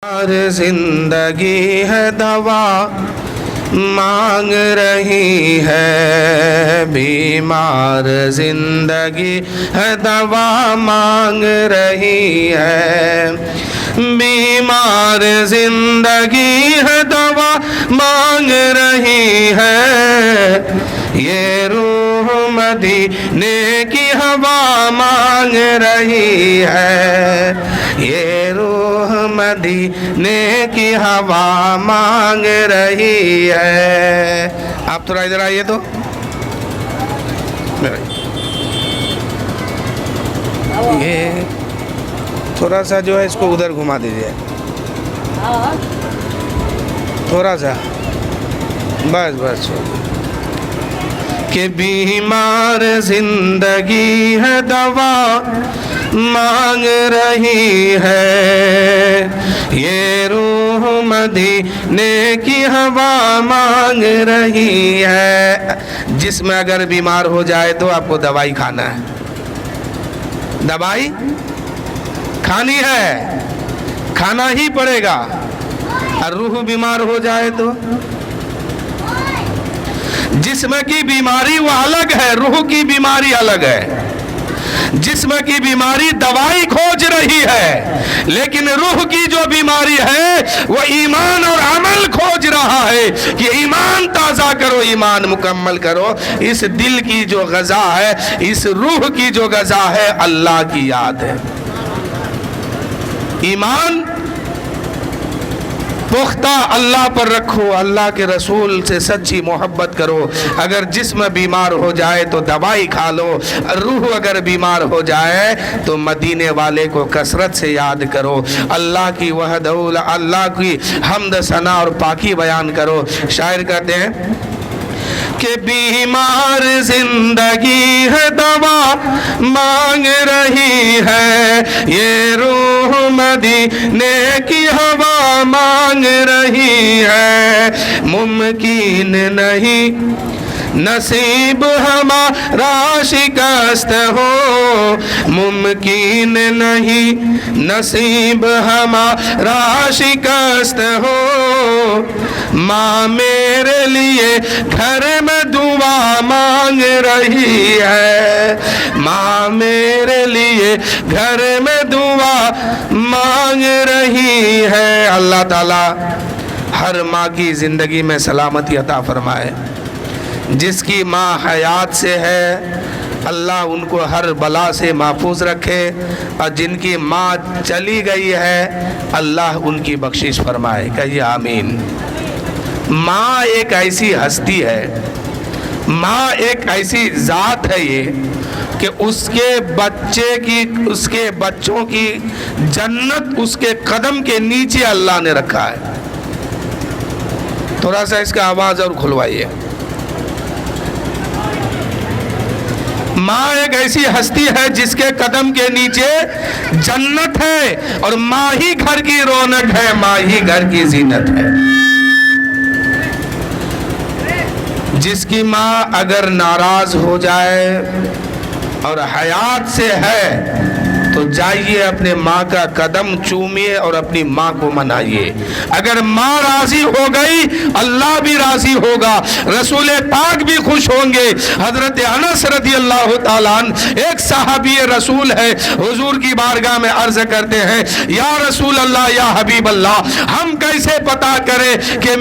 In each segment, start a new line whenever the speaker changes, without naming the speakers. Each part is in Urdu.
بیمار زندگی ہے دوا مانگ رہی ہے، بیمار زندگی ہے دوا مانگ رہی ہے، بیمار زندگی ہے دوا مانگ رہی ہے، یہ روح مدینے کی ہوا مانگ رہی ہے، یہ روح مدینے کی ہوا مانگ رہی ہے۔ آپ تھوڑا ادھر آئیے تو یہ تھوڑا سا جو ہے اس کو ادھر گھما دیجیے، تھوڑا سا بس بس، کہ بیمار زندگی ہے دوا مانگ رہی ہے، یہ روح مدینے کی ہوا مانگ رہی ہے۔ جسم اگر بیمار ہو جائے تو آپ کو دوائی کھانا ہے، دوائی کھانی ہے، کھانا ہی پڑے گا۔ اور روح بیمار ہو جائے تو جسم کی بیماری وہ الگ ہے، روح کی بیماری الگ ہے۔ جسم کی بیماری دوائی کھوج رہی ہے، لیکن روح کی جو بیماری ہے وہ ایمان اور عمل کھوج رہا ہے کہ ایمان تازہ کرو، ایمان مکمل کرو۔ اس دل کی جو غذا ہے، اس روح کی جو غذا ہے، اللہ کی یاد ہے، ایمان پختہ اللہ پر رکھو، اللہ کے رسول سے سچی محبت کرو۔ اگر جسم بیمار ہو جائے تو دوائی کھا لو، روح اگر بیمار ہو جائے تو مدینے والے کو کثرت سے یاد کرو، اللہ کی وحدہ، اللہ کی حمد ثنا اور پاکی بیان کرو۔ شاعر کہتے ہیں کہ بیمار زندگی ہے دوا مانگ رہی ہے، یہ روح مدینے کی ہوا مانگ رہی ہے، ممکن نہیں نصیب ہمارا شکست ہو، ممکن نہیں نصیب ہمارا شکست ہو، ماں میرے لیے گھر میں دعا مانگ رہی ہے، ماں میرے لیے گھر میں دعا مانگ رہی ہے۔ اللہ تعالیٰ ہر ماں کی زندگی میں سلامتی عطا فرمائے، جس کی ماں حیات سے ہے اللہ ان کو ہر بلا سے محفوظ رکھے، اور جن کی ماں چلی گئی ہے اللہ ان کی بخشش فرمائے، کہیے آمین۔ ماں ایک ایسی ہستی ہے، ماں ایک ایسی ذات ہے یہ کہ اس کے بچے کی، اس کے بچوں کی جنت اس کے قدم کے نیچے اللہ نے رکھا ہے۔ تھوڑا سا اس کا آواز اور کھلوائیے۔ ماں ایک ایسی ہستی ہے جس کے قدم کے نیچے جنت ہے، اور ماں ہی گھر کی رونق ہے، ماں ہی گھر کی زینت ہے۔ جس کی ماں اگر ناراض ہو جائے اور حیات سے ہے تو جائیے اپنے ماں کا قدم چومیے اور اپنی ماں کو منائیے۔ اگر ماں راضی ہو گئی اللہ بھی راضی ہوگا، رسول پاک بھی خوش ہوں گے۔ حضرت انس رضی اللہ تعالیٰ عنہ ایک صحابی رسول ہے، حضور کی بارگاہ میں عرض کرتے ہیں یا رسول اللہ، یا حبیب اللہ، ہم کیسے پتا کریں کہ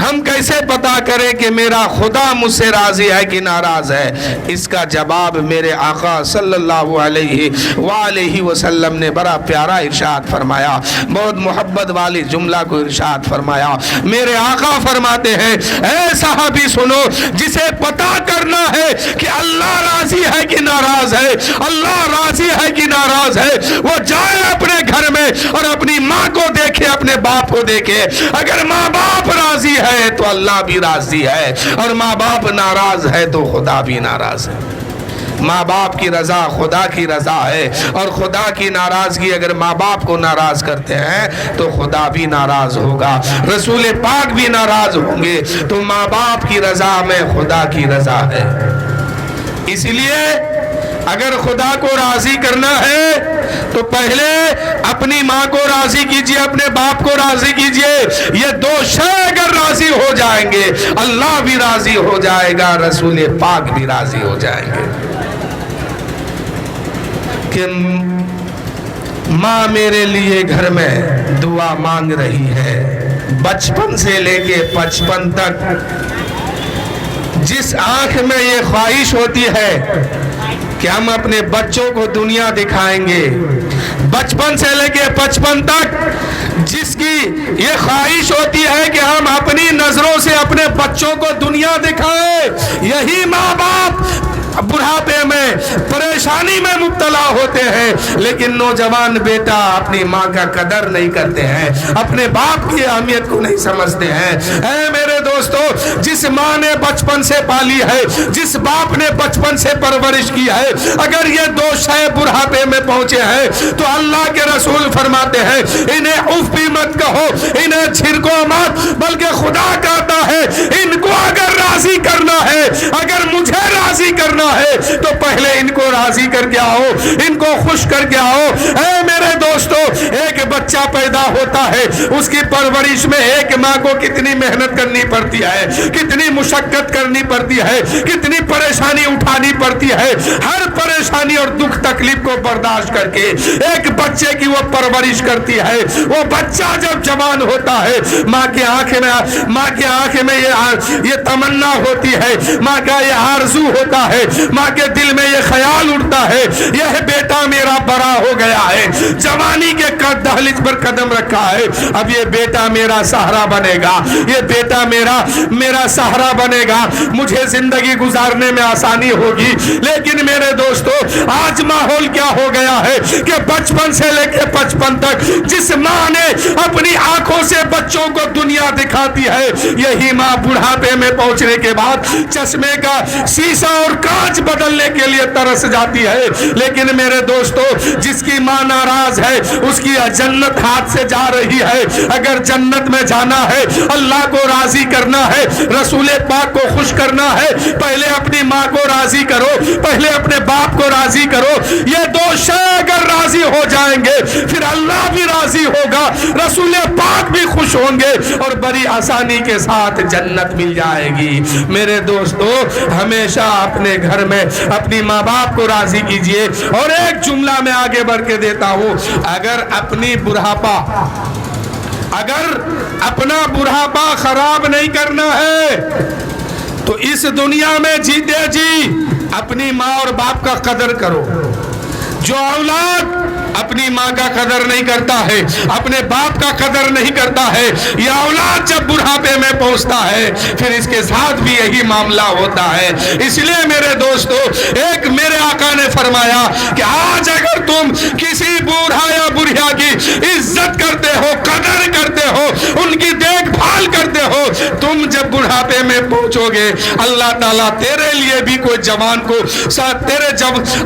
ہم کیسے پتا کریں کہ میرا خدا مجھ سے راضی ہے کہ ناراض ہے؟ اس کا جواب میرے آقا صلی اللہ علیہ وسلم نے بڑا پیارا ارشاد فرمایا، بہت محبت والی جملہ کو ارشاد فرمایا۔ میرے آقا فرماتے ہیں اے صحابی سنو، جسے پتا کرنا ہے کہ اللہ راضی ہے کہ ناراض ہے، اللہ راضی ہے کہ ناراض ہے، وہ جائے اپنے گھر میں اور اپنی ماں کو دیکھے، اپنے باپ کو دیکھے۔ اگر ماں باپ راضی ہے تو اللہ بھی راضی ہے، اور ماں باپ ناراض ہے تو خدا بھی ناراض ہے۔ ماں باپ کی رضا خدا کی رضا ہے، اور خدا کی ناراضگی اگر ماں باپ کو ناراض کرتے ہیں تو خدا بھی ناراض ہوگا، رسول پاک بھی ناراض ہوں گے۔ تو ماں باپ کی رضا میں خدا کی رضا ہے۔ اس لیے اگر خدا کو راضی کرنا ہے تو پہلے اپنی ماں کو راضی کیجئے, اپنے باپ کو راضی کیجئے. یہ دو شے اگر راضی ہو جائیں گے اللہ بھی راضی ہو جائے گا, رسول پاک بھی راضی ہو جائیں گے. کہ ماں میرے لیے گھر میں دعا مانگ رہی ہے, بچپن سے لے کے 55 تک جس آنکھ میں یہ خواہش ہوتی ہے کہ ہم اپنے بچوں کو دنیا دکھائیں گے, بچپن سے لے کے 55 تک جس کی یہ خواہش ہوتی ہے کہ ہم اپنی نظروں سے اپنے بچوں کو دنیا دکھائیں, یہی ماں باپ بڑھاپے میں پریشانی میں مبتلا ہوتے ہیں. لیکن نوجوان بیٹا اپنی ماں کا قدر نہیں کرتے ہیں, اپنے باپ کی اہمیت کو نہیں سمجھتے ہیں. اے میرے دوستو, جس ماں نے بچپن سے پالی ہے, جس باپ نے بچپن سے پرورش کی ہے, اگر یہ دو شے بڑھاپے میں پہنچے ہیں تو اللہ کے رسول فرماتے ہیں انہیں اف بھی مت کہو, انہیں چھڑکو مت, بلکہ خدا کہتا ہے ان کو اگر راضی کرنا ہے, اگر مجھے راضی کرنا ہے تو پہلے ان کو راضی کر کے آؤ, ان کو خوش کر کے آؤ. اے میرے دوستو, ایک بچہ پیدا ہوتا ہے, اس کی پرورش میں ایک ماں کو کتنی محنت کرنی پڑتی ہے, کتنی مشقت کرنی پڑتی ہے, کتنی پریشانی اٹھانی پڑتی ہے. ہر پریشانی اور دکھ تکلیف کو برداشت کر کے ایک بچے کی وہ پرورش کرتی ہے. وہ بچہ جب جوان ہوتا ہے, ماں کی آنکھ میں یہ تمنا ہوتی ہے, ماں کا یہ آرزو ہوتا ہے, ماں کے دل میں یہ خیال اٹھتا ہے یہ بیٹا میرا بڑا ہو گیا ہے, جوانی کے دہلیز پر قدم رکھا ہے, اب یہ بیٹا میرا سہارا بنے گا, یہ بیٹا میرا سہارا بنے گا, مجھے زندگی گزارنے میں آسانی ہوگی. لیکن میرے دوستو, آج ماحول کیا ہو گیا ہے کہ بچپن سے لے کے 55 تک جس ماں نے اپنی آنکھوں سے بچوں کو دنیا دکھاتی ہے, یہی ماں بڑھاپے میں پہنچنے کے بعد چشمے کا شیشہ اور کانچ بدلنے کے لیے ترس جاتی ہے. لیکن میرے دوستو, جس کی ماں ناراض ہے اس کی جنت ہاتھ سے جا رہی ہے. اگر جنت میں جانا ہے, اللہ کو راضی کرنا ہے, رسول پاک کو خوش کرنا ہے, پہلے اپنی ماں کو راضی کرو, پہلے اپنے باپ کو راضی کرو. یہ دو شے اگر راضی ہو جائیں گے پھر اللہ بھی راضی ہوگا, رسول پاک بھی خوش ہوں گے اور بڑی آسانی کے ساتھ جنت مل جائے گی. میرے دوستو, ہمیشہ اپنے گھر میں اپنی ماں باپ کو راضی کیجئے. اور ایک جملہ میں آگے بڑھ کے دیتا ہوں, اگر اپنا بڑھاپا خراب نہیں کرنا ہے تو اس دنیا میں جیتے جی اپنی ماں اور باپ کا قدر کرو. جو اولاد اپنی ماں کا قدر نہیں کرتا ہے, اپنے باپ کا قدر نہیں کرتا ہے, یہ اولاد جب بڑھاپے میں پہنچتا ہے پھر اس کے ساتھ بھی یہی معاملہ ہوتا ہے. اس لیے میرے دوستو, ایک میرے آقا نے فرمایا کہ آج اگر تم کسی بوڑھا یا بڑھیا کی عزت کرتے ہو, قدر کرتے ہو, ان کی دیکھ بھال کرتے ہو, تم جب بڑھاپے میں پہنچو گے اللہ تعالیٰ تیرے لیے بھی کوئی جوان کو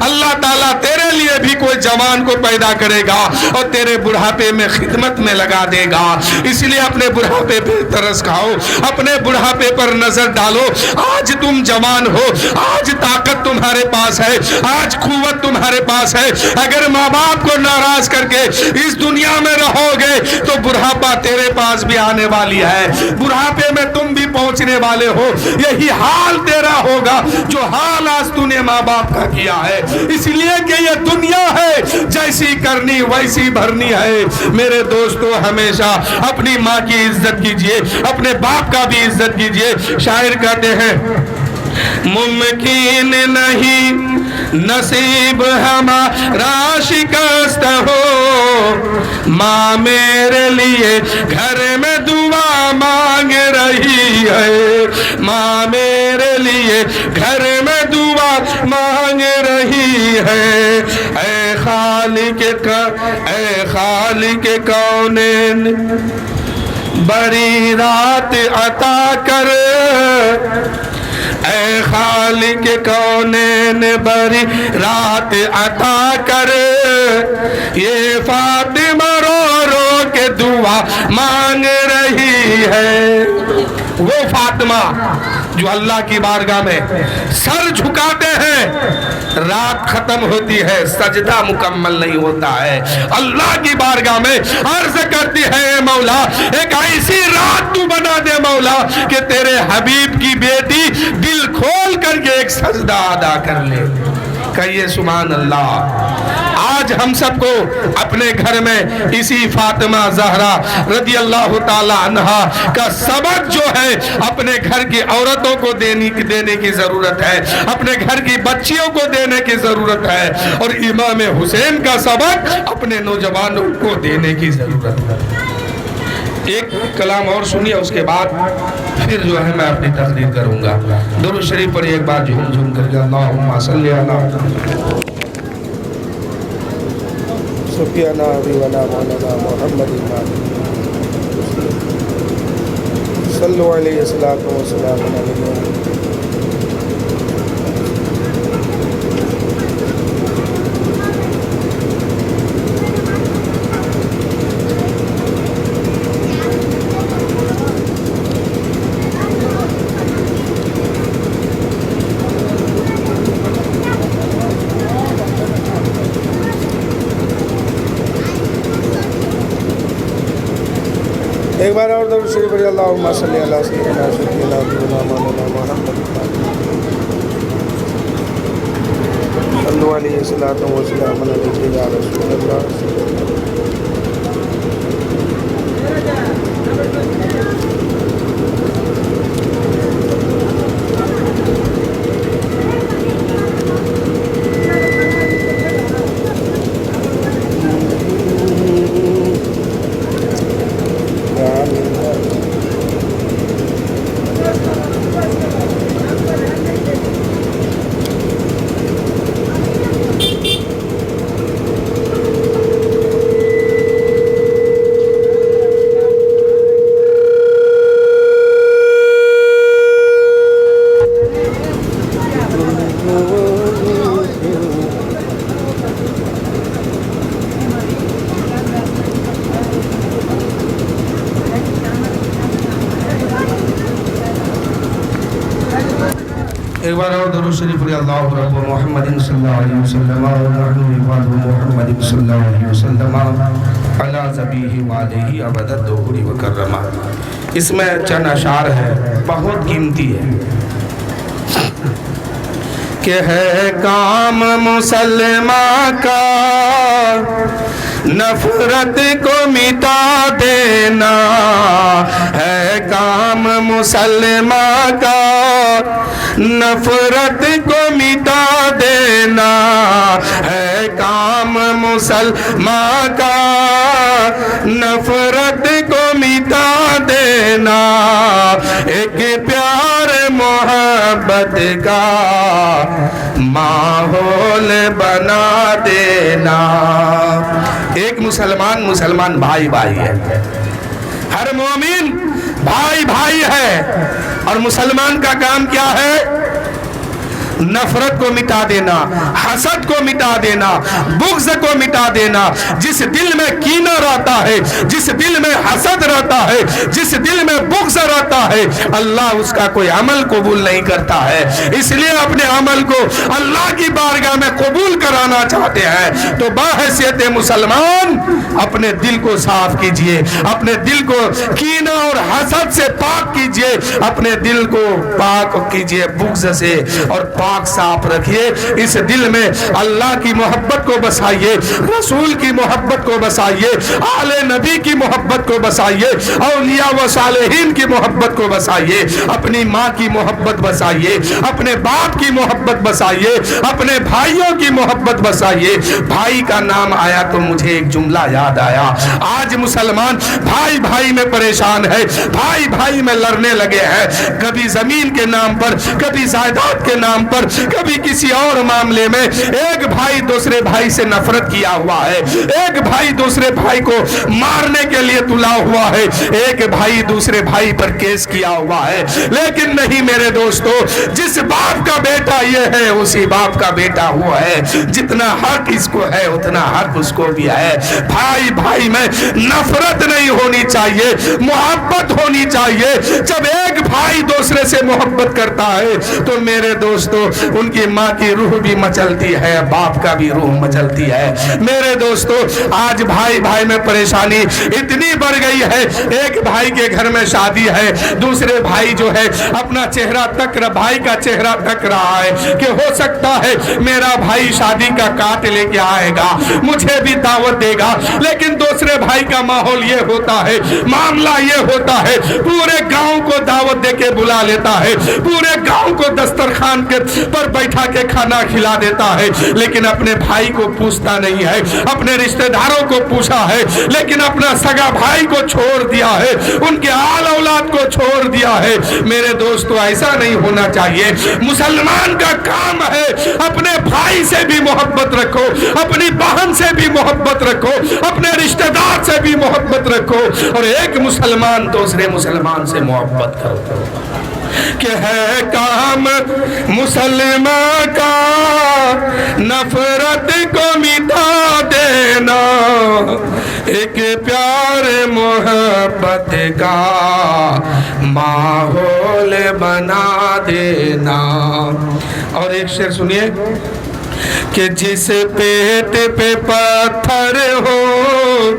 اللہ تعالیٰ تیرے لیے بھی کوئی جوان کو پیدا کرے گا اور تیرے بڑھاپے میں خدمت میں لگا دے گا. اس لیے اپنے بڑھاپے پہ ترس کھاؤ, اپنے بڑھاپے پر نظر ڈالو. آج تم جوان ہو, آج طاقت تمہارے پاس ہے, آج قوت تمہارے پاس ہے. اگر ماں باپ کو ناراض کر کے اس دنیا میں رہو گے تو بڑھاپا تیرے پاس بھی آنے والی ہے, بڑھاپے میں تم بھی پہنچنے والے ہو. یہی حال تیرا ہوگا جو حال آج تو نے ماں باپ کا کیا ہے. اس لیے کہ یہ دنیا ہے, جیسی کرنی ویسی بھرنی ہے. میرے دوستو, ہمیشہ اپنی ماں کی عزت کیجئے, اپنے باپ کا بھی عزت کیجئے. شاعر کہتے ہیں ممکن نہیں نصیب ہمارا شکست ہو, ماں میرے لیے گھر میں دعا مانگ رہی ہے, ماں میرے لیے گھر میں دعا مانگ رہی ہے. اے خالق کونین بڑی رات عطا کر, اے خالق کونین بڑی رات عطا کر. یہ فاطمہ رو رو کے دعا مانگ رہی ہے. وہ فاطمہ جو اللہ کی بارگاہ میں سر جھکاتے ہیں، رات ختم ہوتی ہے، سجدہ مکمل نہیں ہوتا ہے، اللہ کی بارگاہ میں عرض کرتی ہے اے مولا ایک ایسی رات تو بنا دے مولا کہ تیرے حبیب کی بیٹی دل کھول کر کے ایک سجدہ ادا کر لے۔ کہیے سبحان اللہ۔ آج ہم سب کو اپنے گھر میں اسی فاطمہ زہرا رضی اللہ تعالی عنہا کا سبق جو ہے اپنے گھر کی عورتوں کو دینے کی ضرورت ہے، اپنے گھر کی بچیوں کو دینے کی ضرورت ہے، اور امام حسین کا سبق اپنے نوجوانوں کو دینے کی ضرورت ہے۔ ایک کلام اور سنیے، اس کے بعد پھر جو ہے میں اپنی تقریر کروں گا۔ درود شریف پر ایک بار جھوم جھوم کر کے اللہم صلی علی سفیانہ حبیبنا مولانا محمد صلو علیہ السلام علیہ۔ ایک بار اور درود شریف پڑھیے، اللہم صلی علی سیدنا سیدنا مولانا محمد صلو علیہ السلام علیہ یا رسول اللہ۔ ایک بار اور درود شریف پڑھیے، اللہ رب محمد صلی اللہ علیہ وسلم ونحن عباد محمد صلی اللہ علیہ وسلم علی ذبیہ وعلیہ ابد الدہر وکرمہ۔ اس میں چند اشعار ہے، بہت قیمتی ہے۔ کہ ہے کام مسلمہ کا نفرت کو مٹا دینا، ہے کام مسلمہ کا نفرت کو مٹا دینا، ہے کام مسلمہ کا نفرت کو مٹا دینا، ایک پیار محبت کا ماحول بنا دینا۔ ایک مسلمان بھائی بھائی ہے، ہر مومن بھائی بھائی ہے، اور مسلمان کا کام کیا ہے؟ نفرت کو مٹا دینا، حسد کو مٹا دینا، بغض کو مٹا دینا۔ جس دل میں کینہ رہتا ہے، جس دل میں حسد رہتا ہے، جس دل میں بغض رہتا ہے، اللہ اس کا کوئی عمل قبول نہیں کرتا ہے۔ اس لیے اپنے عمل کو اللہ کی بارگاہ میں قبول کرانا چاہتے ہیں تو بحیثیت مسلمان اپنے دل کو صاف کیجئے، اپنے دل کو کینہ اور حسد سے پاک کیجئے، اپنے دل کو پاک کیجئے بغض سے، اور پاک صاف رکھیے۔ اس دل میں اللہ کی محبت کو بسائیے، رسول کی محبت کو بسائیے، آل نبی کی محبت کو بسائیے، اولیاء و صالحین کی محبت کو بسائیے، اپنی ماں کی محبت بسائیے، اپنے باپ کی محبت بسائیے، اپنے بھائیوں کی محبت بسائیے۔ بھائی کا نام آیا تو مجھے ایک جملہ یاد آیا، آج مسلمان بھائی بھائی میں پریشان ہے، بھائی بھائی میں لڑنے لگے ہیں، کبھی زمین کے نام پر، کبھی جائیداد کے نام پر، پر, کبھی کسی اور معاملے میں. ایک بھائی دوسرے بھائی سے نفرت کیا ہوا ہے, ایک بھائی دوسرے بھائی کو مارنے کے لیے تلا ہوا ہے, ایک بھائی دوسرے بھائی پر کیس کیا ہوا ہے. لیکن نہیں میرے دوستو, جس باپ کا بیٹا یہ ہے اسی باپ کا بیٹا وہ ہے. جتنا حق اس کو ہے اتنا حق اس کو بھی ہے. بھائی بھائی میں نفرت نہیں ہونی چاہیے, محبت ہونی چاہیے. جب ایک بھائی دوسرے سے محبت کرتا ہے تو میرے دوستو ان کی ماں کی روح بھی مچلتی ہے, باپ کا بھی روح مچلتی ہے. میرے دوستو آج بھائی بھائی میں پریشانی اتنی بڑھ گئی ہے. ایک بھائی کے گھر میں شادی ہے, دوسرے بھائی جو ہے اپنا چہرہ تک بھائی کا چہرہ تک رہا ہے کہ ہو سکتا ہے میرا بھائی شادی کا کارڈ لے کے آئے گا, مجھے بھی دعوت دے گا. لیکن دوسرے بھائی کا ماحول یہ ہوتا ہے, معاملہ یہ ہوتا ہے, پورے گاؤں کو دعوت دے کے بلا لیتا ہے, پورے گاؤں کو دسترخوان کے پر بیٹھا کے کھانا کھلا دیتا ہے. لیکن اپنے بھائی کو پوچھتا نہیں ہے, اپنے رشتہ داروں کو پوچھا ہے لیکن اپنا سگا بھائی کو چھوڑ دیا ہے, ان کے آل اولاد کو چھوڑ دیا ہے. میرے دوستو ایسا نہیں ہونا چاہیے. مسلمان کا کام ہے اپنے بھائی سے بھی محبت رکھو, اپنی بہن سے بھی محبت رکھو, اپنے رشتہ دار سے بھی محبت رکھو, اور ایک مسلمان دوسرے مسلمان سے محبت کرو. کہ ہے کام مسلمان کا نفرت کو مٹا دینا, ایک پیار محبت کا ماحول بنا دینا. اور ایک شعر سنیے کہ جس پیٹ پہ پتھر ہو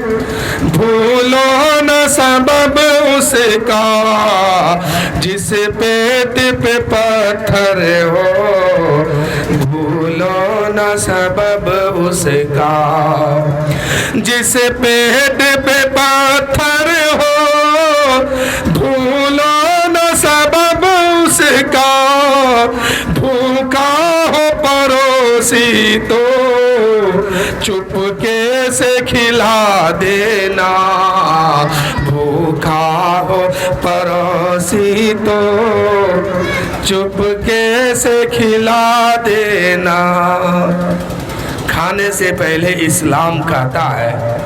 بھولو نہ سبب اس کا, جس پیٹ پہ پتھر ہو بھولو نہ سبب اس کا, جس پیٹ پہ پتھر ہو بھولو نہ سبب اس کا, بھوکا ہو پڑوسی تو چپکے سے کھلا دینا, بھوکا ہو پڑوسی تو چپکے سے کھلا دینا. کھانے سے پہلے اسلام کہتا ہے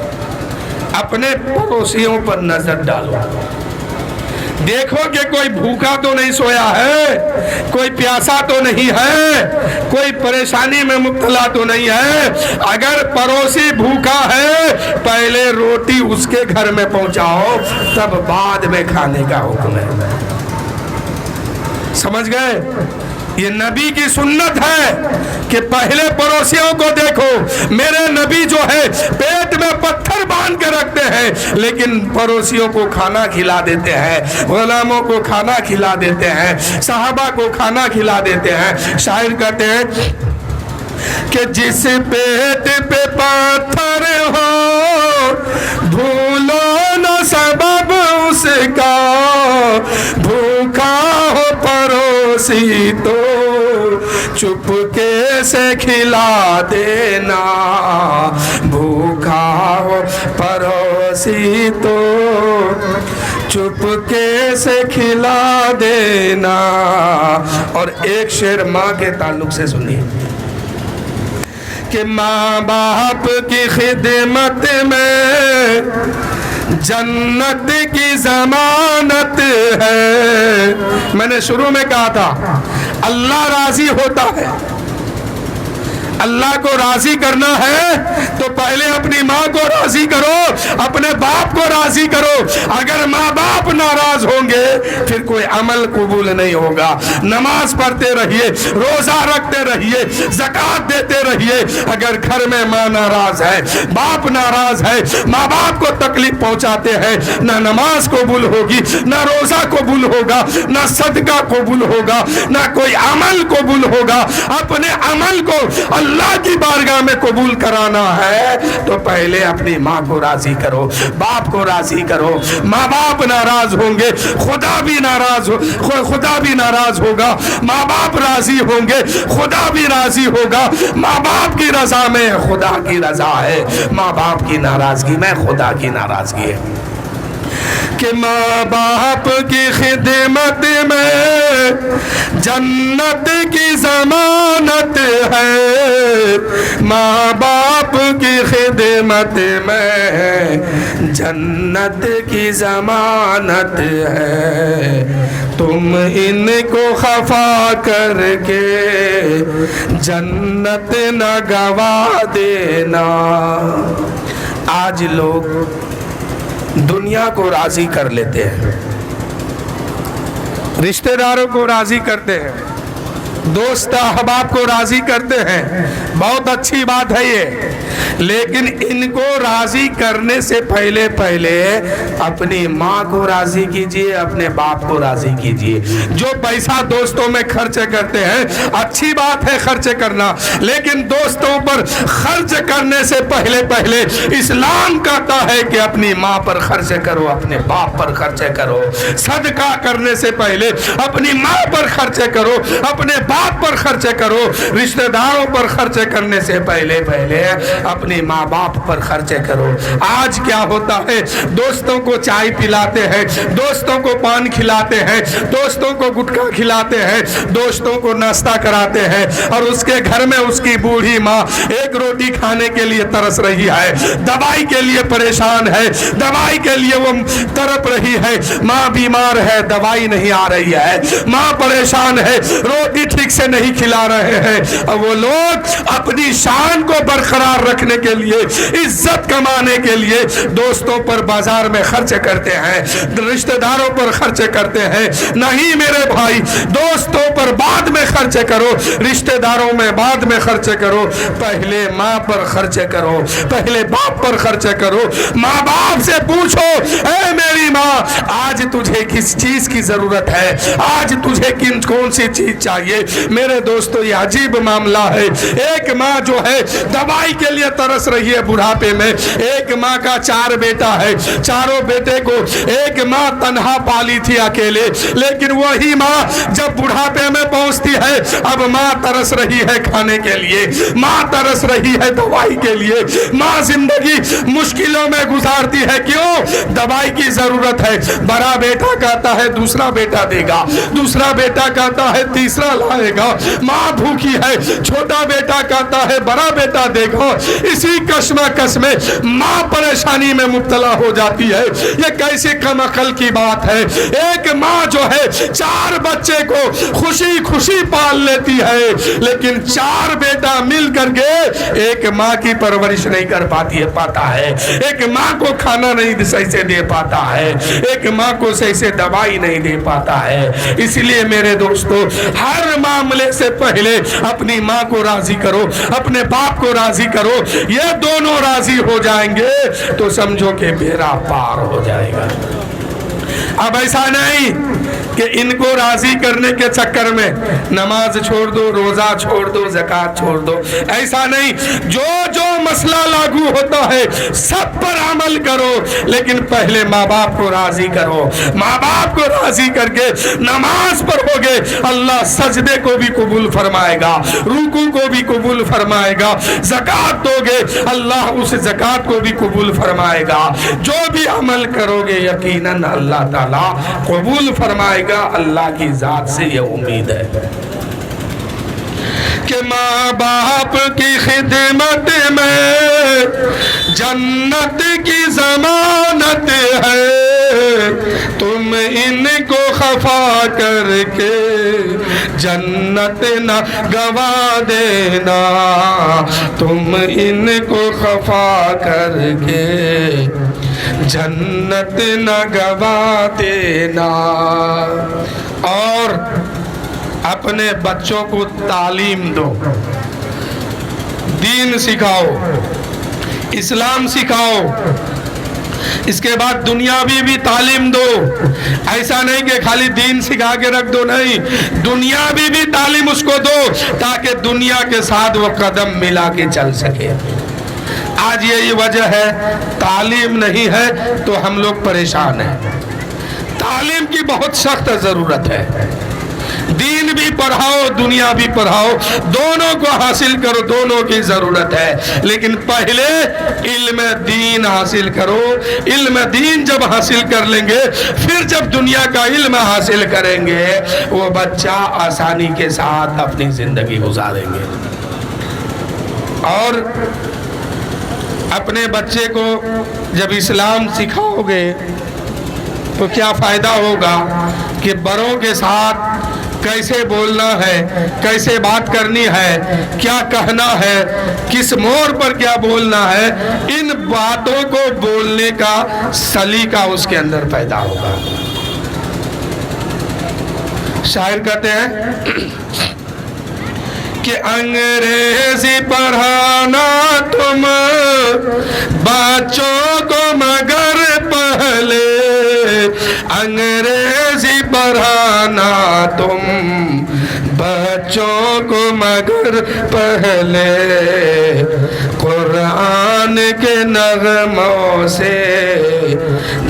اپنے پڑوسیوں پر نظر ڈالو, دیکھو کہ کوئی بھوکا تو نہیں سویا ہے, کوئی پیاسا تو نہیں ہے, کوئی پریشانی میں مبتلا تو نہیں ہے. اگر پڑوسی بھوکا ہے پہلے روٹی اس کے گھر میں پہنچاؤ, تب بعد میں کھانے کا حکم ہے. سمجھ گئے؟ یہ نبی کی سنت ہے کہ پہلے پڑوسیوں کو دیکھو. میرے نبی جو ہے پیٹ میں پتھر باندھ کے رکھتے ہیں لیکن پڑوسیوں کو کھانا کھلا دیتے ہیں, غلاموں کو کھانا کھلا دیتے ہیں, صحابہ کو کھانا کھلا دیتے ہیں. شاعر کہتے ہیں کہ جس پیٹ پہ پتھر ہو بھولو نہ سبب اس کا, بھوکا ہو پڑوسی تو چپکے سے کھلا دینا, بھوکا ہو پڑوسی تو چپکے سے کھلا دینا. اور ایک شعر ماں کے تعلق سے سنیے کہ ماں باپ کی خدمت میں جنت کی ضمانت ہے. میں نے شروع میں کہا تھا اللہ راضی ہوتا ہے, اللہ کو راضی کرنا ہے تو پہلے اپنی ماں کو راضی کرو, اپنے باپ کو راضی کرو. اگر ماں باپ ناراض ہوں گے پھر کوئی عمل قبول نہیں ہوگا. نماز پڑھتے رہیے, روزہ رکھتے رہیے, زکوٰۃ دیتے رہیے. اگر گھر میں ماں ناراض ہے, باپ ناراض ہے, ماں باپ کو تکلیف پہنچاتے ہیں, نہ نماز قبول ہوگی, نہ روزہ قبول ہوگا, نہ صدقہ قبول ہوگا, نہ کوئی عمل قبول ہوگا. اپنے عمل کو اللہ کی بارگاہ میں قبول کرانا ہے تو پہلے اپنی ماں کو راضی کرو, باپ کو راضی کرو. ماں باپ ناراض ہوں گے خدا بھی ناراض ہوگا, ماں باپ راضی ہوں گے خدا بھی راضی ہوگا. ماں باپ کی رضا میں خدا کی رضا ہے, ماں باپ کی ناراضگی میں خدا کی ناراضگی ہے. کہ ماں باپ کی خدمت میں جنت کی ضمانت ہے، ماں باپ کی خدمت میں جنت کی ضمانت ہے، تم ان کو خفا کر کے جنت نہ گوا دینا۔ آج لوگ دنیا کو راضی کر لیتے ہیں، رشتہ داروں کو راضی کرتے ہیں، دوست احباب کو راضی کرتے ہیں، بہت اچھی بات ہے یہ، لیکن ان کو راضی کرنے سے پہلے اپنی ماں کو راضی کیجئے، اپنے باپ کو راضی کیجئے۔ جو پیسہ دوستوں میں خرچ کرتے ہیں اچھی بات ہے خرچ کرنا، لیکن دوستوں پر خرچ کرنے سے پہلے اسلام کہتا ہے کہ اپنی ماں پر خرچ کرو، اپنے باپ پر خرچ کرو، صدقہ کرنے سے پہلے اپنی ماں پر خرچ کرو، اپنے باپ پر خرچ کرو، رشتہ داروں پر خرچ کرنے سے پہلے اپنی ماں باپ پر خرچ کرو۔ آج کیا ہوتا ہے، دوستوں کو چائے پلاتے ہیں، دوستوں کو پان کھلاتے ہیں، دوستوں کو گٹکا کھلاتے ہیں، دوستوں کو ناشتہ کراتے ہیں، اور اس کے گھر میں اس کی بوڑھی ماں ایک روٹی کھانے کے لیے ترس رہی ہے، دوائی کے لیے پریشان ہے، دوائی کے لیے وہ تڑپ رہی ہے، ماں بیمار ہے، دوائی نہیں آ رہی ہے، ماں پریشان ہے، روٹی ٹھیک سے نہیں کھلا رہے ہیں، اور وہ لوگ اپنی شان کو برقرار رکھنے کے لیے، عزت کمانے کے لیے دوستوں پر بازار میں خرچ کرتے ہیں، رشتہ داروں پر خرچ کرتے ہیں۔ نہیں میرے بھائی، دوستوں پر بعد میں خرچ کرو، رشتہ داروں میں بعد میں خرچ کرو، پہلے ماں پر خرچ کرو، پہلے باپ پر خرچ کرو۔ ماں باپ سے پوچھو، اے میری ماں آج تجھے کس چیز کی ضرورت ہے، آج تجھے کون سی چیز چاہیے۔ میرے دوستو یہ عجیب معاملہ ہے، ایک ماں جو ہے دوائی کے لیے ترس رہی ہے بڑھاپے میں، ایک ماں کا 4 بیٹا ہے، چاروں بیٹے کو ایک ماں تنہا پالی تھی اکیلے، لیکن وہی ماں جب بڑھاپے میں پہنچتی ہے اب ماں ترس رہی ہے کھانے کے لیے، ماں ترس رہی ہے دوائی کے لیے، ماں زندگی مشکلوں میں گزارتی ہے، کیوں؟ دوائی کی ضرورت ہے۔ بڑا بیٹا کہتا ہے دوسرا بیٹا دے گا، دوسرا بیٹا کہتا ہے تیسرا لائے گا، ماں بھوکی ہے، چھوٹا بیٹا کہتا ہے بڑا بیٹا دے گا، اسی کشمکش میں ماں پریشانی میں مبتلا ہو جاتی ہے۔ یہ کیسی کم عقل کی بات ہے، ایک ماں جو ہے 4 بچے کو خوشی پال لیتی ہے، لیکن 4 بیٹا مل کر کے ایک ماں کی پرورش نہیں کر پاتا ہے، ایک ماں کو کھانا نہیں صحیح سے دے پاتا ہے، ایک ماں کو صحیح سے دوائی نہیں دے پاتا ہے۔ اس لیے میرے دوستو ہر معاملے سے پہلے اپنی ماں کو راضی کرو، اپنے باپ کو راضی کرو، یہ دونوں راضی ہو جائیں گے تو سمجھو کہ بیڑا پار ہو جائے گا۔ اب ایسا نہیں کہ ان کو راضی کرنے کے چکر میں نماز چھوڑ دو، روزہ چھوڑ دو، زکوٰۃ چھوڑ دو، ایسا نہیں، جو مسئلہ لاگو ہوتا ہے سب پر عمل کرو، لیکن پہلے ماں باپ کو راضی کرو۔ ماں باپ کو راضی کر کے نماز پڑھو گے، اللہ سجدے کو بھی قبول فرمائے گا، رکوع کو بھی قبول فرمائے گا، زکوٰۃ دو گے اللہ اس زکوٰۃ کو بھی قبول فرمائے گا، جو بھی عمل کرو گے یقیناً اللہ تعالیٰ قبول فرمائے گا، اللہ کی ذات سے یہ امید ہے۔ کہ ماں باپ کی خدمت میں جنت کی ضمانت ہے، تم ان کو خفا کر کے جنت نہ گوا دینا، تم ان کو خفا کر کے جنت نہ گوا دینا۔ اور اپنے بچوں کو تعلیم دو، دین سکھاؤ، اسلام سکھاؤ، اس کے بعد دنیاوی بھی تعلیم دو۔ ایسا نہیں کہ خالی دین سکھا کے رکھ دو، نہیں، دنیاوی بھی تعلیم اس کو دو تاکہ دنیا کے ساتھ وہ قدم ملا کے چل سکے۔ آج یہی وجہ ہے، تعلیم نہیں ہے تو ہم لوگ پریشان ہیں۔ تعلیم کی بہت سخت ضرورت ہے، دین بھی پڑھاؤ دنیا بھی پڑھاؤ، دونوں کو حاصل کرو، دونوں کی ضرورت ہے، لیکن پہلے علم دین حاصل کرو۔ علم دین جب حاصل کر لیں گے، پھر جب دنیا کا علم حاصل کریں گے، وہ بچہ آسانی کے ساتھ اپنی زندگی گزاریں گے۔ اور اپنے بچے کو جب اسلام سکھاؤ گے تو کیا فائدہ ہوگا کہ بڑوں کے ساتھ کیسے بولنا ہے، کیسے بات کرنی ہے، کیا کہنا ہے، کس موڑ پر کیا بولنا ہے، ان باتوں کو بولنے کا سلیقہ اس کے اندر پیدا ہوگا۔ شاعر کہتے ہیں کہ انگریزی پڑھانا تم بچوں کو مگر پہلے، انگریزی پڑھانا تم بچوں کو مگر پہلے، قرآن کے نغموں سے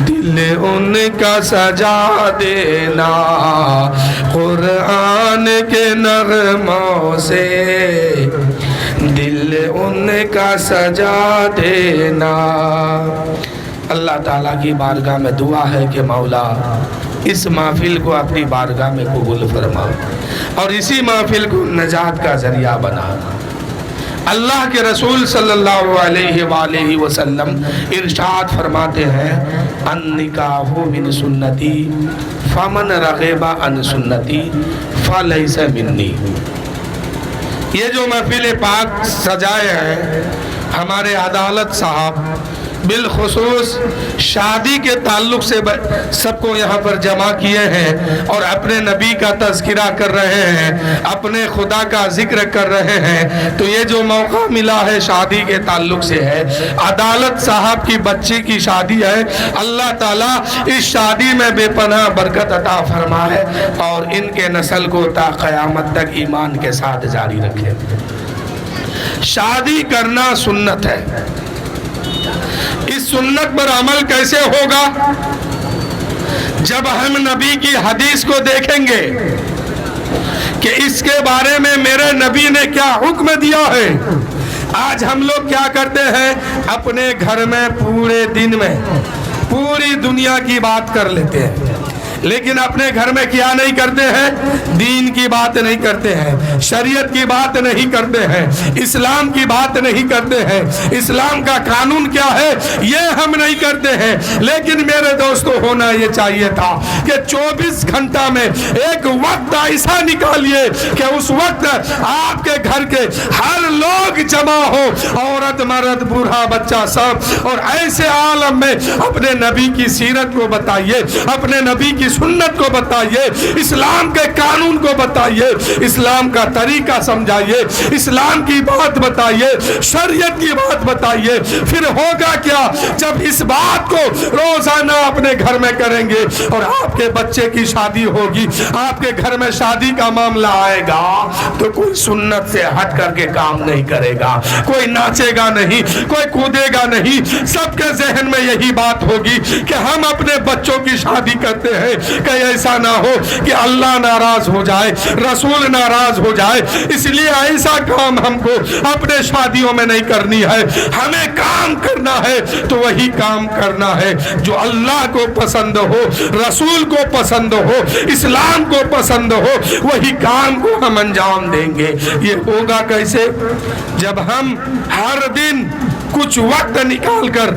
دل ان کا سجا دینا، قرآن کے نغموں سے دل ان کا سجا دینا۔ اللہ تعالیٰ کی بارگاہ میں دعا ہے کہ مولا اس محفل کو اپنی بارگاہ میں قبول فرما اور اسی محفل کو نجات کا ذریعہ بنا۔ اللہ کے رسول صلی اللہ علیہ وآلہ وسلم ارشاد فرماتے ہیں النکاح من سنتی فمن رغب عن سنتی فلیس منی۔ یہ جو محفل پاک سجائے ہیں ہمارے عدالت صاحب بالخصوص شادی کے تعلق سے سب کو یہاں پر جمع کیے ہیں اور اپنے نبی کا تذکرہ کر رہے ہیں، اپنے خدا کا ذکر کر رہے ہیں، تو یہ جو موقع ملا ہے شادی کے تعلق سے ہے، عدالت صاحب کی بچی کی شادی ہے۔ اللہ تعالیٰ اس شادی میں بے پناہ برکت عطا فرمائے اور ان کے نسل کو تا قیامت تک ایمان کے ساتھ جاری رکھے۔ شادی کرنا سنت ہے، اس سنت پر عمل کیسے ہوگا؟ جب ہم نبی کی حدیث کو دیکھیں گے کہ اس کے بارے میں میرے نبی نے کیا حکم دیا ہے۔ آج ہم لوگ کیا کرتے ہیں؟ اپنے گھر میں پورے دن میں پوری دنیا کی بات کر لیتے ہیں، لیکن اپنے گھر میں کیا نہیں کرتے ہیں؟ دین کی بات نہیں کرتے ہیں، شریعت کی بات نہیں کرتے ہیں، اسلام کی بات نہیں کرتے ہیں، اسلام کا قانون کیا ہے یہ ہم نہیں کرتے ہیں۔ لیکن میرے دوستو ہونا یہ چاہیے تھا کہ 24 گھنٹہ میں ایک وقت ایسا نکالیے کہ اس وقت آپ کے گھر کے ہر لوگ جمع ہو، عورت مرد بوڑھا بچہ سب، اور ایسے عالم میں اپنے نبی کی سیرت کو بتائیے، اپنے نبی کی سنت کو بتائیے، اسلام کے قانون کو بتائیے، اسلام کا طریقہ سمجھائیے، اسلام کی بات بتائیے، شریعت کی بات بتائیے۔ پھر ہوگا کیا؟ جب اس بات کو روزانہ اپنے گھر میں کریں گے اور آپ کے بچے کی شادی ہوگی، آپ کے گھر میں شادی کا معاملہ آئے گا تو کوئی سنت سے ہٹ کر کے کام نہیں کرے گا، کوئی ناچے گا نہیں، کوئی کودے گا نہیں۔ سب کے ذہن میں یہی بات ہوگی کہ ہم اپنے بچوں کی شادی کرتے ہیں کہ ایسا نہ ہو کہ اللہ ناراض ہو جائے، رسول ناراض ہو جائے، اس لیے ایسا کام ہم کو اپنے شادیوں میں نہیں کرنی ہے۔ ہمیں کام کرنا ہے تو وہی کام کرنا ہے جو اللہ کو پسند ہو، رسول کو پسند ہو، اسلام کو پسند ہو، وہی کام کو ہم انجام دیں گے۔ یہ ہوگا کیسے؟ جب ہم ہر دن کچھ وقت نکال کر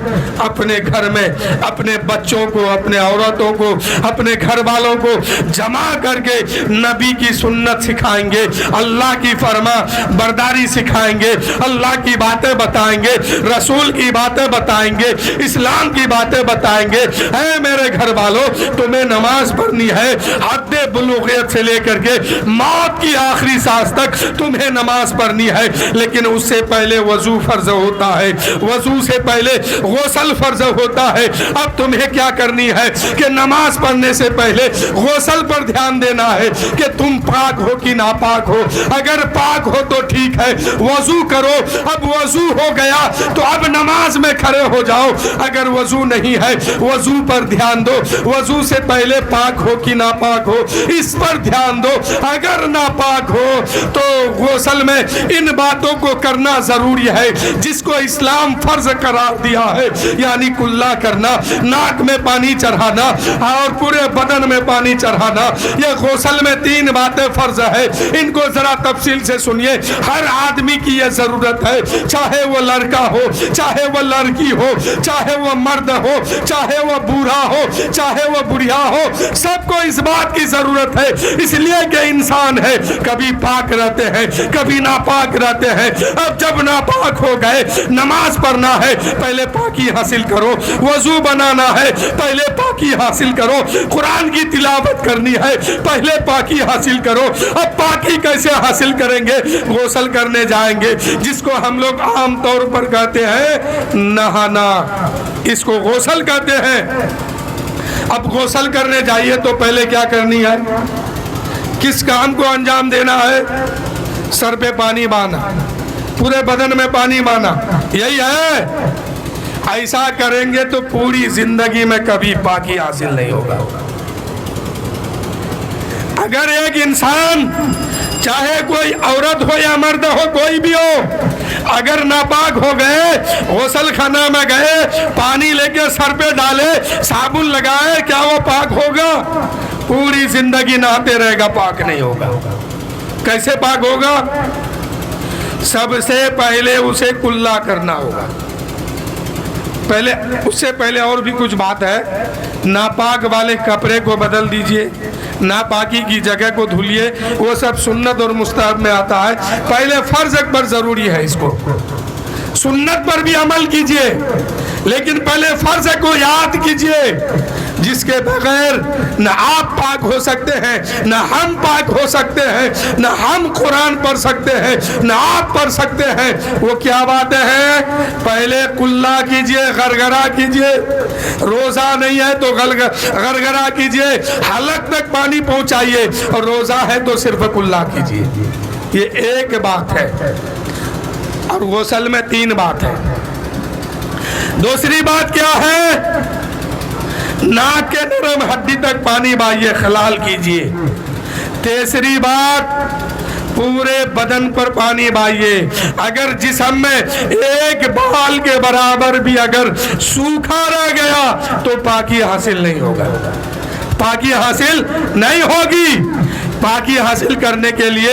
اپنے گھر میں اپنے بچوں کو، اپنے عورتوں کو، اپنے گھر والوں کو جمع کر کے نبی کی سنت سکھائیں گے، اللہ کی فرما برداری سکھائیں گے، اللہ کی باتیں بتائیں گے، رسول کی باتیں بتائیں گے، اسلام کی باتیں بتائیں گے۔ اے میرے گھر والوں، تمہیں نماز پڑھنی ہے، حد بلوغیت سے لے کر کے موت کی آخری سانس تک تمہیں نماز پڑھنی ہے، لیکن اس سے پہلے وضو فرض ہوتا ہے، وضو سے پہلے غسل فرض ہوتا ہے۔ اب تمہیں کیا کرنی ہے کہ نماز پڑھنے سے پہلے غسل پر دھیان دینا ہے کہ تم پاک ہو کہ ناپاک ہو۔ اگر پاک ہو تو ٹھیک ہے، وضو کرو۔ اب وضو ہو گیا تو اب نماز میں کھڑے ہو جاؤ۔ اگر وضو نہیں ہے، وضو پر دھیان دو، وضو سے پہلے پاک ہو کہ ناپاک ہو۔ اس پر دھیان دو. اگر ناپاک ہو تو غسل میں ان باتوں کو کرنا ضروری ہے جس کو اسلام فرض قرار دیا ہے, یعنی کلا کرنا, ناک میں پانی چڑھانا اور پورے بدن میں پانی چڑھانا. یہ غسل میں 3 باتیں فرض ہے. ان کو ذرا تفصیل سے سنیے. ہر آدمی کی یہ ضرورت ہے, چاہے وہ لڑکا ہو, چاہے وہ لڑکی ہو, چاہے وہ مرد ہو, چاہے وہ بوڑھا ہو, چاہے وہ بڑھیا ہو, سب کو اس بات کی ضرورت ہے. اس لیے کہ انسان ہے, کبھی پاک رہتے ہیں, کبھی ناپاک رہتے ہیں. اب جب ناپاک ہو گئے, نماز پڑھنا ہے, پہلے پاکی حاصل کرو. وضو بنانا ہے, پہلے پاکی حاصل کرو. قرآن کی تلاوت کرنی ہے, پہلے پاکی حاصل کرو. اب پاکی کیسے حاصل کریں گے؟ غسل کرنے جائیں گے, جس کو ہم لوگ عام طور پر کہتے ہیں نہانا, اس کو غسل کہتے ہیں. اب غسل کرنے جائیے تو پہلے کیا کرنی ہے؟ کس کام کو انجام دینا ہے؟ سر پہ پانی بانا, پورے بدن میں پانی بانا, یہی ہے. ایسا کریں گے تو پوری زندگی میں کبھی پاکی حاصل نہیں ہوگا. اگر ایک انسان, چاہے کوئی عورت ہو یا مرد ہو, کوئی بھی ہو, اگر ناپاک ہو گئے, غسل خانہ میں گئے, پانی لے کے سر پہ ڈالے, صابن لگائے, کیا وہ پاک ہوگا؟ پوری زندگی نہاتے رہے گا, پاک نہیں ہوگا. کیسے پاک ہوگا؟ سب سے پہلے اسے کلا کرنا ہوگا. پہلے, اس سے پہلے اور بھی کچھ بات ہے. ناپاک والے کپڑے کو بدل دیجئے, ناپاکی کی جگہ کو دھلیے, وہ سب سنت اور مستحب میں آتا ہے. پہلے فرض پر ضروری ہے, اس کو سنت پر بھی عمل کیجئے, لیکن پہلے فرض کو یاد کیجئے, جس کے بغیر نہ آپ پاک ہو سکتے ہیں, نہ ہم پاک ہو سکتے ہیں, نہ ہم قرآن پڑھ سکتے ہیں, نہ آپ پڑھ سکتے ہیں. وہ کیا باتیں ہیں؟ پہلے کلا کیجئے, غرغرہ کیجئے. روزہ نہیں ہے تو غرغرہ کیجئے, حلق تک پانی پہنچائیے, اور روزہ ہے تو صرف کلا کیجئے. یہ ایک بات ہے. اور غسل میں 3 بات ہے. دوسری بات کیا ہے؟ ناک کے نرم ہڈی تک پانی بہائیے, خلال کیجئے. تیسری بات, پورے بدن پر پانی بہائیے. اگر جسم میں ایک بال کے برابر بھی اگر سوکھا رہ گیا تو پاکی حاصل نہیں ہوگا, پاکی حاصل نہیں ہوگی. پاکی حاصل کرنے کے لیے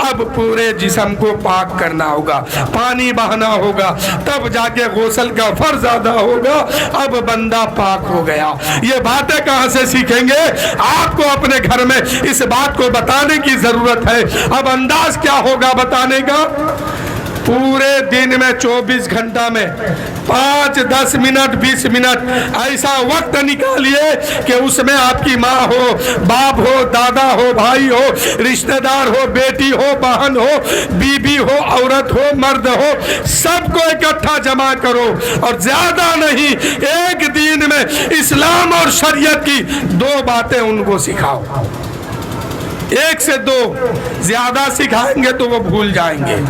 اب پورے جسم کو پاک کرنا ہوگا, پانی بہانا ہوگا, تب جا کے غسل کا فرض ادا ہوگا. اب بندہ پاک ہو گیا. یہ باتیں کہاں سے سیکھیں گے؟ آپ کو اپنے گھر میں اس بات کو بتانے کی ضرورت ہے. اب انداز کیا ہوگا بتانے کا؟ پورے دن میں 24 گھنٹہ میں 5, 10 منٹ, 20 منٹ ایسا وقت نکالیے کہ اس میں آپ کی ماں ہو, باپ ہو, دادا ہو, بھائی ہو, رشتہ دار ہو, بیٹی ہو, بہن ہو, بیوی ہو, عورت ہو, مرد ہو, سب کو اکٹھا جمع کرو. اور زیادہ نہیں, ایک دن میں اسلام اور شریعت کی 2 باتیں ان کو سکھاؤ. 1 سے 2, زیادہ سکھائیں گے تو وہ بھول جائیں گے.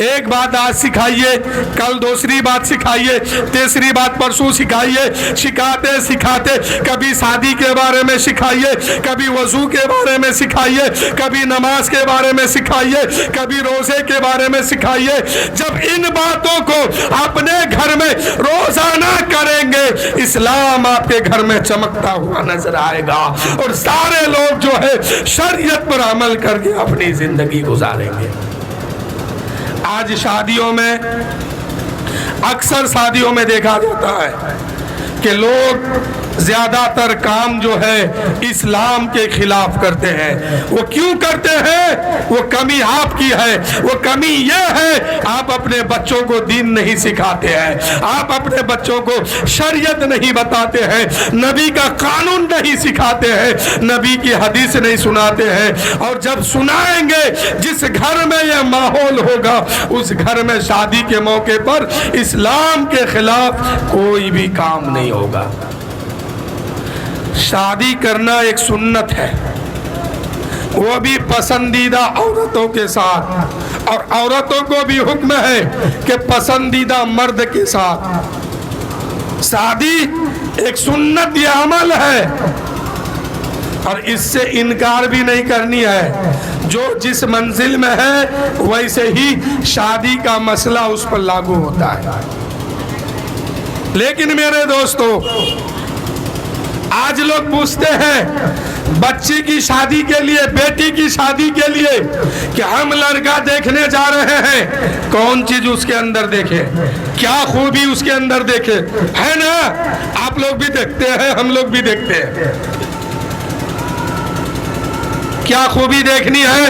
ایک بات آج سکھائیے, کل دوسری بات سکھائیے, تیسری بات پرسوں سکھائیے. سکھاتے سکھاتے کبھی شادی کے بارے میں سکھائیے, کبھی وضو کے بارے میں سکھائیے, کبھی نماز کے بارے میں سکھائیے, کبھی روزے کے بارے میں سکھائیے. جب ان باتوں کو اپنے گھر میں روزانہ کریں گے, اسلام آپ کے گھر میں چمکتا ہوا نظر آئے گا, اور سارے لوگ جو ہے شریعت پر عمل کر کے اپنی زندگی گزاریں گے. آج شادیوں میں, اکثر شادیوں میں دیکھا جاتا ہے کہ لوگ زیادہ تر کام جو ہے اسلام کے خلاف کرتے ہیں. وہ کیوں کرتے ہیں؟ وہ کمی آپ کی ہے. وہ کمی یہ ہے, آپ اپنے بچوں کو دین نہیں سکھاتے ہیں, آپ اپنے بچوں کو شریعت نہیں بتاتے ہیں, نبی کا قانون نہیں سکھاتے ہیں, نبی کی حدیث نہیں سناتے ہیں. اور جب سنائیں گے, جس گھر میں یہ ماحول ہوگا, اس گھر میں شادی کے موقع پر اسلام کے خلاف کوئی بھی کام نہیں ہوگا. شادی کرنا ایک سنت ہے, وہ بھی پسندیدہ عورتوں کے ساتھ, اور عورتوں کو بھی حکم ہے کہ پسندیدہ مرد کے ساتھ. شادی ایک سنت, یہ عمل ہے.
اور اس سے انکار بھی نہیں کرنی ہے. جو جس منزل میں ہے ویسے ہی شادی کا مسئلہ اس پر لاگو ہوتا ہے. لیکن میرے دوستو، آج لوگ پوچھتے ہیں بچی کی شادی کے لیے، بیٹی کی شادی کے لیے کہ ہم لڑکا دیکھنے جا رہے ہیں، کون چیز اس کے اندر دیکھے، کیا خوبی اس کے اندر دیکھے، ہے نا؟ آپ لوگ بھی دیکھتے ہیں، ہم لوگ بھی دیکھتے ہیں. کیا خوبی دیکھنی ہے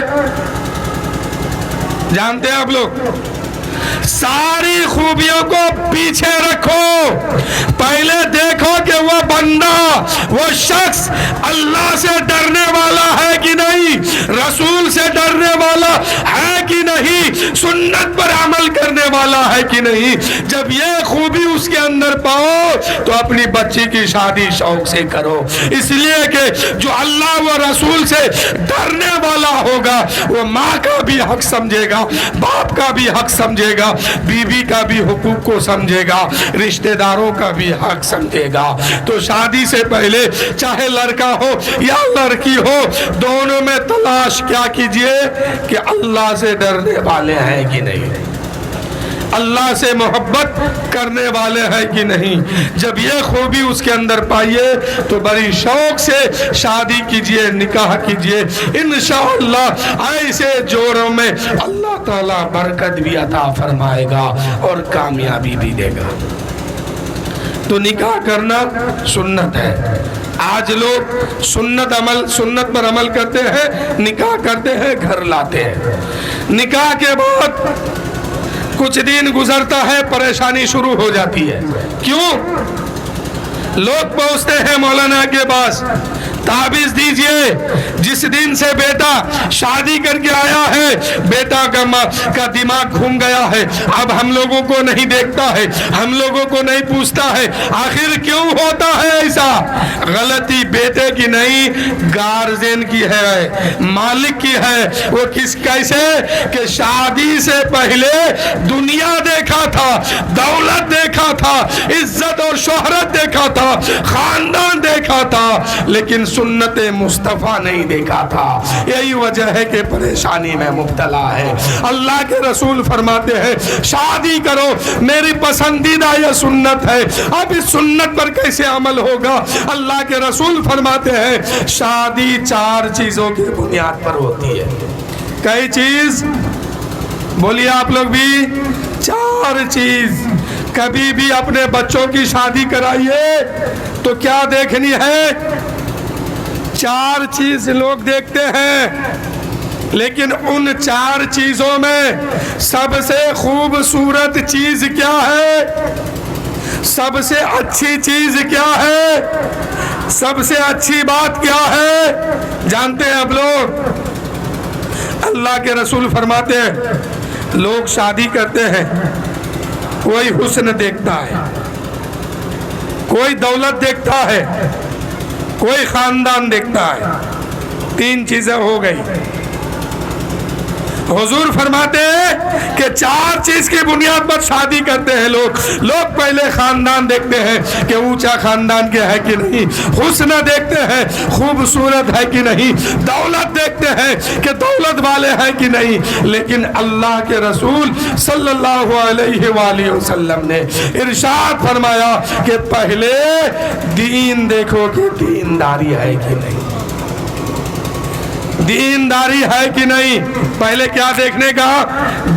جانتے ہیں آپ لوگ؟ ساری خوبیوں کو پیچھے رکھو، پہلے دیکھو کہ وہ بندہ، وہ شخص اللہ سے ڈرنے والا ہے کہ نہیں، رسول سے ڈرنے والا ہے کہ نہیں، سنت پر عمل کرنے والا ہے کہ نہیں. جب یہ خوبی اس کے اندر پاؤ تو اپنی بچی کی شادی شوق سے کرو، اس لیے کہ جو اللہ و رسول سے ڈرنے والا ہوگا وہ ماں کا بھی حق سمجھے گا، باپ کا بھی حق سمجھے گا، بیوی کا بھی حقوق کو سمجھے گا، رشتہ داروں کا بھی حق سمجھے گا. تو شادی سے پہلے چاہے لڑکا ہو یا لڑکی ہو، دونوں میں تلاش کیا کیجئے کہ اللہ سے ڈرنے والے ہیں کہ نہیں، اللہ سے محبت کرنے والے ہیں کہ نہیں. جب یہ خوبی اس کے اندر پائیے تو بڑی شوق سے شادی کیجئے، نکاح کیجئے. انشاءاللہ ایسے جوڑوں میں اللہ تعالیٰ برکت بھی عطا فرمائے گا اور کامیابی بھی دے گا. تو نکاح کرنا سنت ہے. آج لوگ سنت پر عمل کرتے ہیں، نکاح کرتے ہیں، گھر لاتے ہیں. نکاح کے بعد کچھ دن گزرتا ہے، پریشانی شروع ہو جاتی ہے. کیوں؟ لوگ پہنچتے ہیں مولانا کے پاس، تعویذ دیجئے، جس دن سے بیٹا شادی کر کے آیا ہے بیٹا کا دماغ گھوم گیا ہے، اب ہم لوگوں کو نہیں دیکھتا ہے، ہم لوگوں کو نہیں پوچھتا ہے. آخر کیوں ہوتا ہے ایسا؟ غلطی بیٹے کی نہیں، گارجین کی ہے، مالک کی ہے. وہ کیسے کہ شادی سے پہلے دنیا دیکھا تھا، دولت دیکھا تھا، عزت اور شہرت دیکھا تھا، خاندان دیکھا تھا، لیکن سنت مصطفیٰ نہیں دیکھا تھا. یہی وجہ ہے کہ پریشانی میں مبتلا ہے. اللہ کے رسول فرماتے ہیں شادی کرو، میری پسندیدہ یہ سنت ہے. اب اس سنت پر کیسے عمل ہوگا؟ اللہ کے رسول فرماتے ہیں شادی 4 چیزوں کی بنیاد پر ہوتی ہے. کئی چیز بولیے آپ لوگ بھی؟ 4 چیز. کبھی بھی اپنے بچوں کی شادی کرائیے تو کیا دیکھنی ہے؟ 4 چیز لوگ دیکھتے ہیں، لیکن ان 4 چیزوں میں سب سے خوبصورت چیز کیا ہے؟ سب سے اچھی چیز کیا ہے؟ سب سے اچھی بات کیا ہے؟ جانتے ہیں آپ لوگ؟ اللہ کے رسول فرماتے ہیں لوگ شادی کرتے ہیں، کوئی حسن دیکھتا ہے، کوئی دولت دیکھتا ہے، کوئی خاندان دیکھتا ہے. 3 چیزیں ہو گئی. حضور فرماتے ہیں کہ 4 چیز کی بنیاد پر شادی کرتے ہیں لوگ پہلے خاندان دیکھتے ہیں کہ اونچا خاندان کے ہے کہ نہیں، حسن دیکھتے ہیں خوبصورت ہے کہ نہیں، دولت دیکھتے ہیں کہ دولت والے ہیں کہ نہیں. لیکن اللہ کے رسول صلی اللہ علیہ وآلہ وسلم نے ارشاد فرمایا کہ پہلے دین دیکھو کہ دینداری ہے کہ نہیں، دینداری ہے کہ نہیں. پہلے کیا دیکھنے کا؟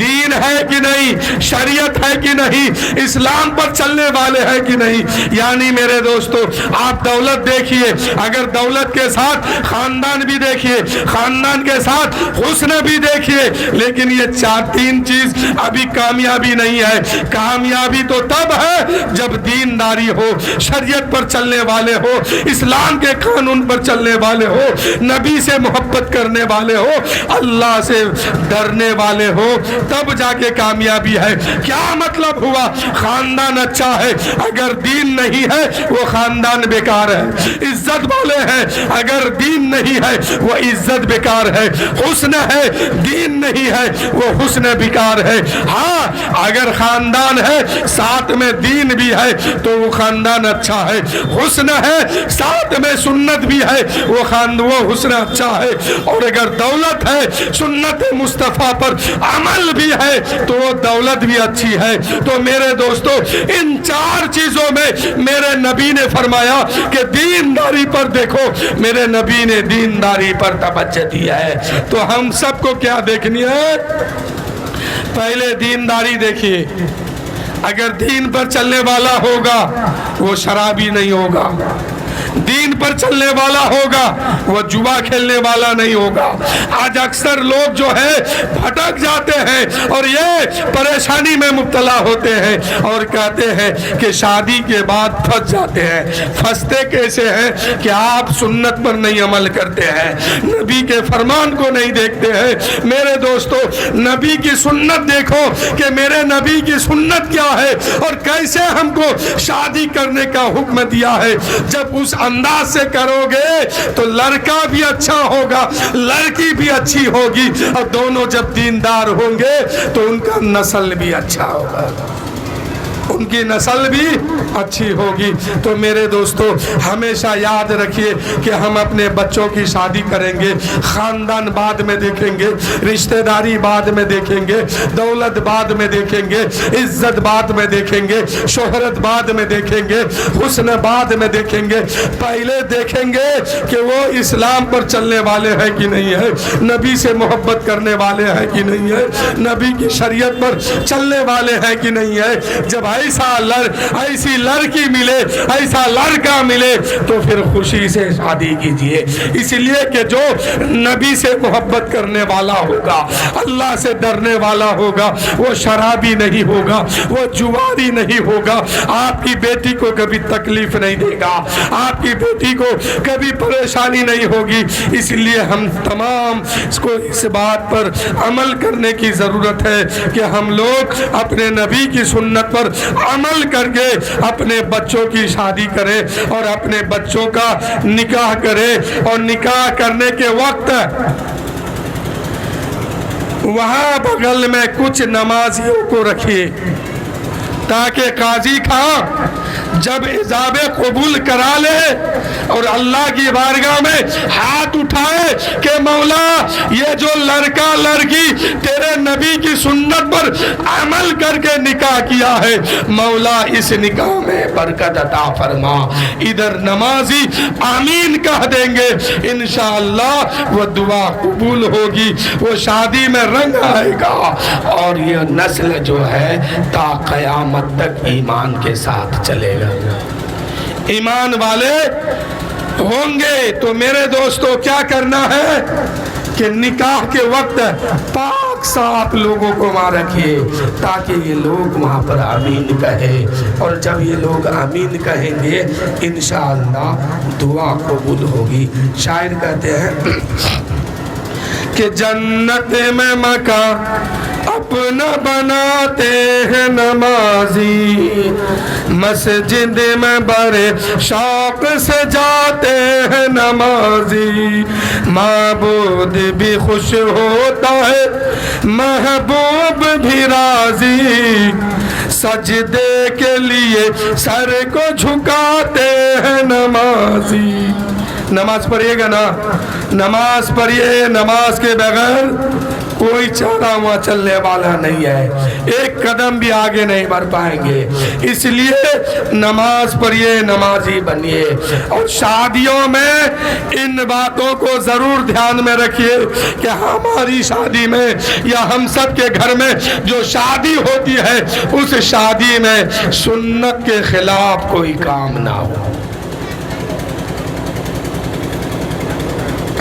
دین ہے کہ نہیں، شریعت ہے کہ نہیں، اسلام پر چلنے والے ہیں کہ نہیں. یعنی میرے دوستو آپ دولت دیکھیے، اگر دولت کے ساتھ خاندان بھی دیکھیے، خاندان کے ساتھ حسن بھی دیکھیے، لیکن یہ 3 چیز ابھی کامیابی نہیں ہے. کامیابی تو تب ہے جب دینداری ہو، شریعت پر چلنے والے ہو، اسلام کے قانون پر چلنے والے ہو، نبی سے محبت کرنے والے ہو، اللہ سے ڈرنے والے ہو تب جا کے کامیابی ہے. کیا مطلب ہوا؟ خاندان اچھا ہے اگر دین نہیں ہے وہ خاندان بیکار ہے. عزت والے ہیں اگر دین نہیں ہے وہ عزت بیکار ہے. حسن ہے دین نہیں ہے وہ حسن بیکار ہے. ہاں اگر خاندان ہے ساتھ میں دین بھی ہے تو وہ خاندان اچھا ہے. حسن ہے ساتھ میں سنت بھی ہے وہ حسن اچھا ہے. اور اگر دولت ہے سنت مصطفیٰ پر عمل بھی ہے تو وہ دولت بھی اچھی ہے. تو میرے دوستو ان چار چیزوں میں میرے نبی نے فرمایا کہ دینداری پر دیکھو. میرے نبی نے دینداری پر توجہ دیا ہے. تو ہم سب کو کیا دیکھنی ہے؟ پہلے دینداری دیکھیے. اگر دین پر چلنے والا ہوگا وہ شرابی نہیں ہوگا. دین پر چلنے والا ہوگا وہ جوا کھیلنے والا نہیں ہوگا. آج اکثر لوگ جو ہے بھٹک جاتے ہیں اور یہ پریشانی میں مبتلا ہوتے ہیں اور کہتے ہیں کہ شادی کے بعد پھنس جاتے ہیں. پھنستے کیسے ہیں کہ آپ سنت پر نہیں عمل کرتے ہیں, نبی کے فرمان کو نہیں دیکھتے ہیں. میرے دوستو نبی کی سنت دیکھو کہ میرے نبی کی سنت کیا ہے اور کیسے ہم کو شادی کرنے کا حکم دیا ہے. جب اس انداز سے کرو گے تو لڑکا بھی اچھا ہوگا, لڑکی بھی اچھی ہوگی, اور دونوں جب دیندار ہوں گے تو ان کا نسل بھی اچھا ہوگا, ان کی نسل بھی اچھی ہوگی. تو میرے دوستو ہمیشہ یاد رکھیے کہ ہم اپنے بچوں کی شادی کریں گے, خاندان بعد میں دیکھیں گے, رشتہ داری بعد میں دیکھیں گے, دولت بعد میں دیکھیں گے, عزت بعد میں دیکھیں گے, شہرت بعد میں دیکھیں گے, حسن بعد میں دیکھیں گے. پہلے دیکھیں گے کہ وہ اسلام پر چلنے والے ہیں کہ نہیں ہے, نبی سے محبت کرنے والے ہیں کہ نہیں ہے, نبی کی شریعت پر چلنے والے ہیں کہ نہیں ہے. جب ایسی لڑکی ملے, ایسا لڑکا ملے تو پھر خوشی سے شادی کیجئے. اس لیے کہ جو نبی سے محبت کرنے والا ہوگا, اللہ سے ڈرنے والا ہوگا, وہ شرابی نہیں ہوگا, وہ جواری نہیں ہوگا, آپ کی بیٹی کو کبھی تکلیف نہیں دے گا, آپ کی بیٹی کو کبھی پریشانی نہیں ہوگی. اس لیے ہم تمام کو اس بات پر عمل کرنے کی ضرورت ہے کہ ہم لوگ اپنے نبی کی سنت پر عمل کر کے اپنے بچوں کی شادی کرے اور اپنے بچوں کا نکاح کرے. اور نکاح کرنے کے وقت وہاں بغل میں کچھ نمازیوں کو رکھیے تاکہ قاضی خان جب ایجاب قبول کرا لے اور اللہ کی بارگاہ میں ہاتھ اٹھائے کہ مولا یہ جو لڑکا لڑکی تیرے نبی کی سنت پر عمل کر کے نکاح کیا ہے, مولا اس نکاح میں برکت عطا فرما. ادھر نمازی آمین کہہ دیں گے, انشاءاللہ وہ دعا قبول ہوگی, وہ شادی میں رنگ آئے گا اور یہ نسل جو ہے تا قیامت تک ایمان کے ساتھ چلے گا, ایمان والے ہوں گے. تو میرے دوستو کیا کرنا ہے کہ نکاح کے وقت پاک صاف لوگوں کو وہاں رکھیے تاکہ یہ لوگ وہاں پر آمین کہیں, اور جب یہ لوگ آمین کہیں گے انشاءاللہ دعا قبول ہوگی. شاعر کہتے ہیں کہ جنت میں مکان اپنا بناتے ہیں نمازی, مسجد میں بڑے شوق سے جاتے ہیں نمازی, معبود بھی خوش ہوتا ہے محبوب بھی راضی, سجدے کے لیے سر کو جھکاتے ہیں نمازی. نماز پڑھیے گا نا, نماز پڑھیے, نماز کے بغیر کوئی چارہ وہاں چلنے والا نہیں ہے, ایک قدم بھی آگے نہیں بڑھ پائیں گے. اس لیے نماز پڑھیے, نمازی بنیے. اور شادیوں میں ان باتوں کو ضرور دھیان میں رکھیے کہ ہماری شادی میں یا ہم سب کے گھر میں جو شادی ہوتی ہے اس شادی میں سنت کے خلاف کوئی کام نہ ہو.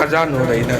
اذان ہو رہی نا.